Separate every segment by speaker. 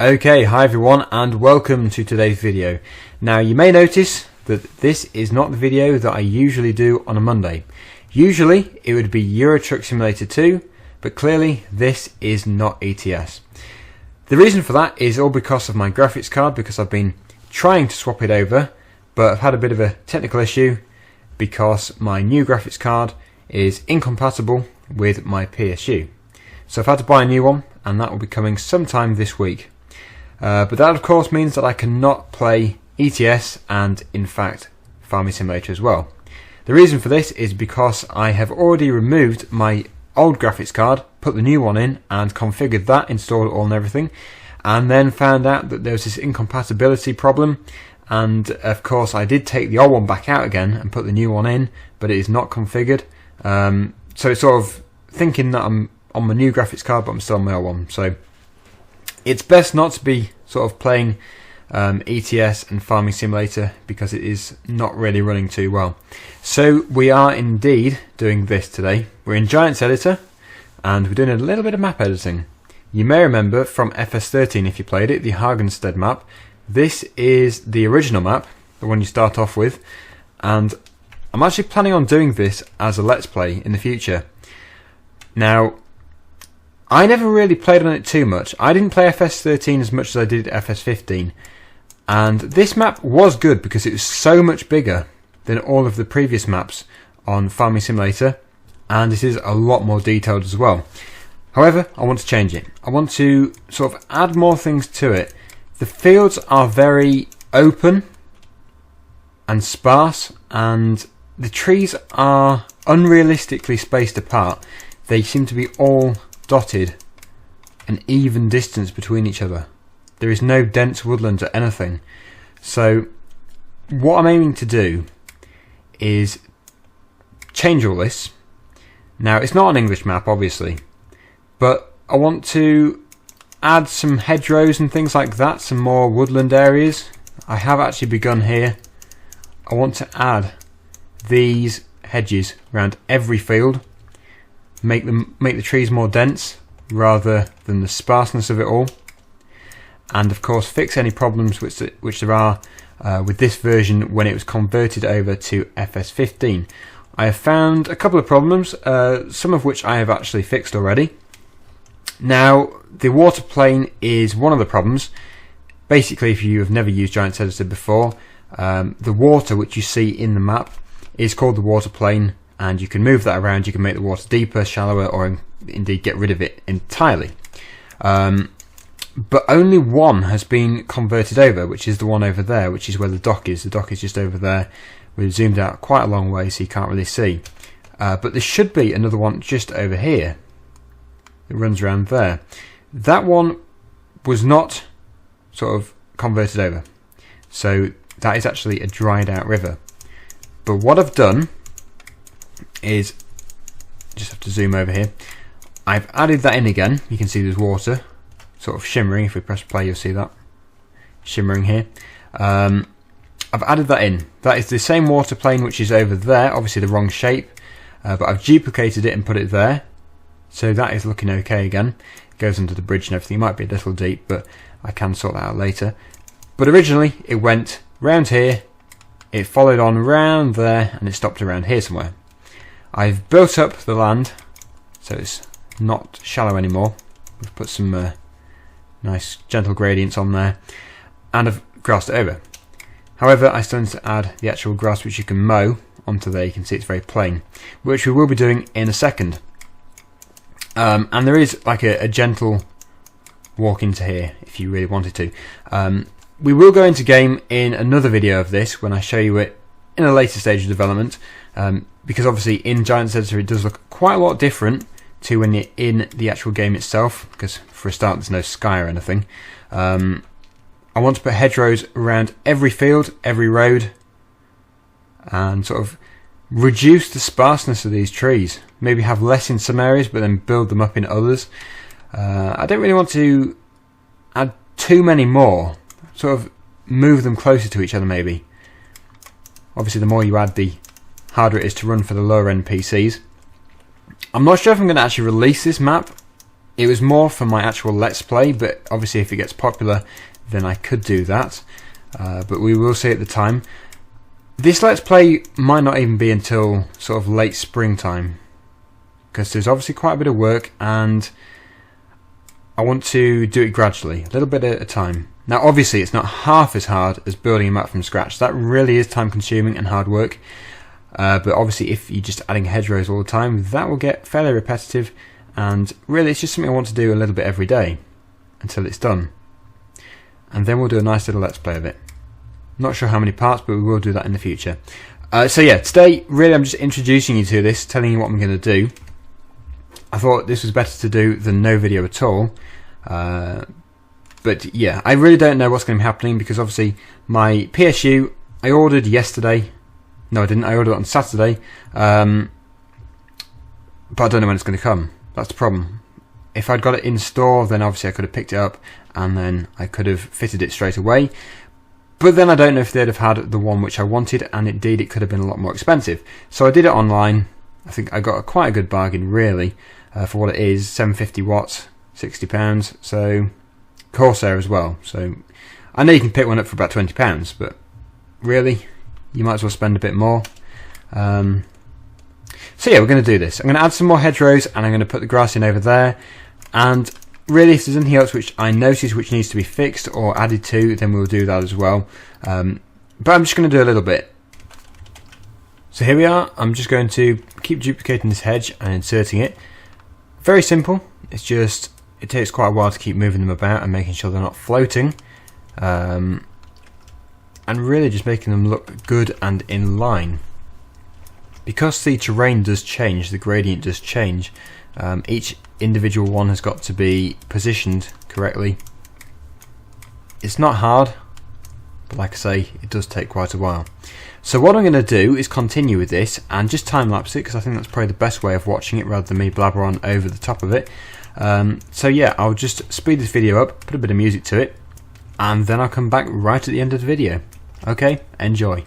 Speaker 1: Okay, hi everyone and welcome to today's video. Now you may notice that this is not the video that I usually do on a Monday. Usually it would be Euro Truck Simulator 2, but clearly this is not ETS. The reason for that is all because of my graphics card, because I've been trying to swap it over, but I've had a bit of a technical issue because my new graphics card is incompatible with my PSU. So I've had to buy a new one, and that will be coming sometime this week. But that of course means that I cannot play ETS and in fact Farming Simulator as well. The reason for this is because I have already removed my old graphics card, put the new one in and configured that, installed it all and everything, and then found out that there was this incompatibility problem, and of course I did take the old one back out again and put the new one in, but it is not configured. So it's sort of thinking that I'm on my new graphics card but I'm still on my old one. So it's best not to be sort of playing ETS and Farming Simulator because it is not really running too well. So we are indeed doing this today. We're in Giants Editor and we're doing a little bit of map editing. You may remember from FS13, if you played it, the Hagenstedt map. This is the original map, the one you start off with, and I'm actually planning on doing this as a Let's Play in the future. Now, I never really played on it too much. I didn't play FS13 as much as I did FS15, and this map was good because it was so much bigger than all of the previous maps on Farming Simulator, and it is a lot more detailed as well. However, I want to change it. I want to sort of add more things to it. The fields are very open and sparse, and the trees are unrealistically spaced apart. They seem to be all dotted, an even distance between each other. There is no dense woodlands or anything. So what I'm aiming to do is change all this. Now it's not an English map obviously, but I want to add some hedgerows and things like that, some more woodland areas. I have actually begun here. I want to add these hedges around every field, make the trees more dense rather than the sparseness of it all, and of course fix any problems which there are with this version when it was converted over to FS15. I have found a couple of problems, some of which I have actually fixed already. Now, the water plane is one of the problems. Basically, if you have never used Giants Editor before, the water which you see in the map is called the water plane, and you can move that around. You can make the water deeper, shallower, or indeed get rid of it entirely. But only one has been converted over, which is the one over there, which is where the dock is. The dock is just over there. We've zoomed out quite a long way so you can't really see. But there should be another one just over here. It runs around there. That one was not sort of converted over, so that is actually a dried out river. But what I've done is, just have to zoom over here, I've added that in again. You can see there's water sort of shimmering. If we press play you'll see that shimmering here. I've added that in. That is the same water plane which is over there, obviously the wrong shape, but I've duplicated it and put it there. So that is looking okay again. It goes under the bridge and everything. It might be a little deep, but I can sort that out later. But originally it went round here, it followed on round there, and it stopped around here somewhere. I've built up the land so it's not shallow anymore. We've put some nice gentle gradients on there, and I've grassed it over. However, I still need to add the actual grass which you can mow onto there. You can see it's very plain, which we will be doing in a second. And there is like a gentle walk into here if you really wanted to. We will go into game in another video of this when I show you it in a later stage of development, because obviously in Giants Editor it does look quite a lot different to when you're in the actual game itself, because for a start there's no sky or anything. I want to put hedgerows around every field, every road, and sort of reduce the sparseness of these trees. Maybe have less in some areas but then build them up in others. I don't really want to add too many more. Sort of move them closer to each other maybe. Obviously the more you add, the harder it is to run for the lower end PCs. I'm not sure if I'm going to actually release this map It was more for my actual Let's Play, but obviously if it gets popular, then I could do that. But we will see at the time. This Let's Play might not even be until sort of late springtime, because there's obviously quite a bit of work, and I want to do it gradually, a little bit at a time. Now obviously it's not half as hard as building a map from scratch. That really is time consuming and hard work. But obviously if you're just adding hedgerows all the time, that will get fairly repetitive, and really it's just something I want to do a little bit every day until it's done. And then we'll do a nice little Let's Play of it. Not sure how many parts, but we will do that in the future. So yeah, today really I'm just introducing you to this, telling you what I'm going to do. I thought this was better to do than no video at all. But yeah, I really don't know what's going to be happening, because obviously my PSU I ordered yesterday. No, I didn't. I ordered it on Saturday. But I don't know when it's going to come. That's the problem. If I'd got it in store, then obviously I could have picked it up and then I could have fitted it straight away. But then I don't know if they'd have had the one which I wanted, and indeed it could have been a lot more expensive. So I did it online. I think I got quite a good bargain, really, for what it is. 750 watts, £60. So Corsair as well. So I know you can pick one up for about £20, but really, you might as well spend a bit more. So yeah, we're going to do this. I'm going to add some more hedgerows, and I'm going to put the grass in over there. And really, if there's anything else which I notice which needs to be fixed or added to, then we'll do that as well. But I'm just going to do a little bit. So here we are. I'm just going to keep duplicating this hedge and inserting it. Very simple. It's just, it takes quite a while to keep moving them about and making sure they're not floating. And really just making them look good and in line. Because the terrain does change, the gradient does change, each individual one has got to be positioned correctly. It's not hard, but like I say, it does take quite a while. So what I'm going to do is continue with this and just time-lapse it, because I think that's probably the best way of watching it rather than me blabber on over the top of it. So yeah, I'll just speed this video up, put a bit of music to it, and then I'll come back right at the end of the video. Okay, enjoy.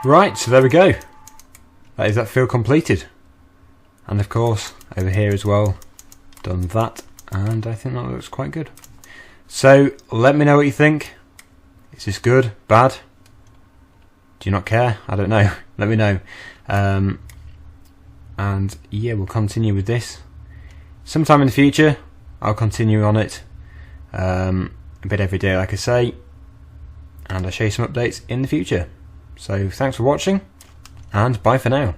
Speaker 1: Right, so there we go. That is that field completed. And of course, over here as well, done that, and I think that looks quite good. So, let me know what you think. Is this good? Bad? Do you not care? I don't know. Let me know. And yeah, we'll continue with this. Sometime in the future, I'll continue on it a bit every day, like I say, and I'll show you some updates in the future. So thanks for watching, and bye for now.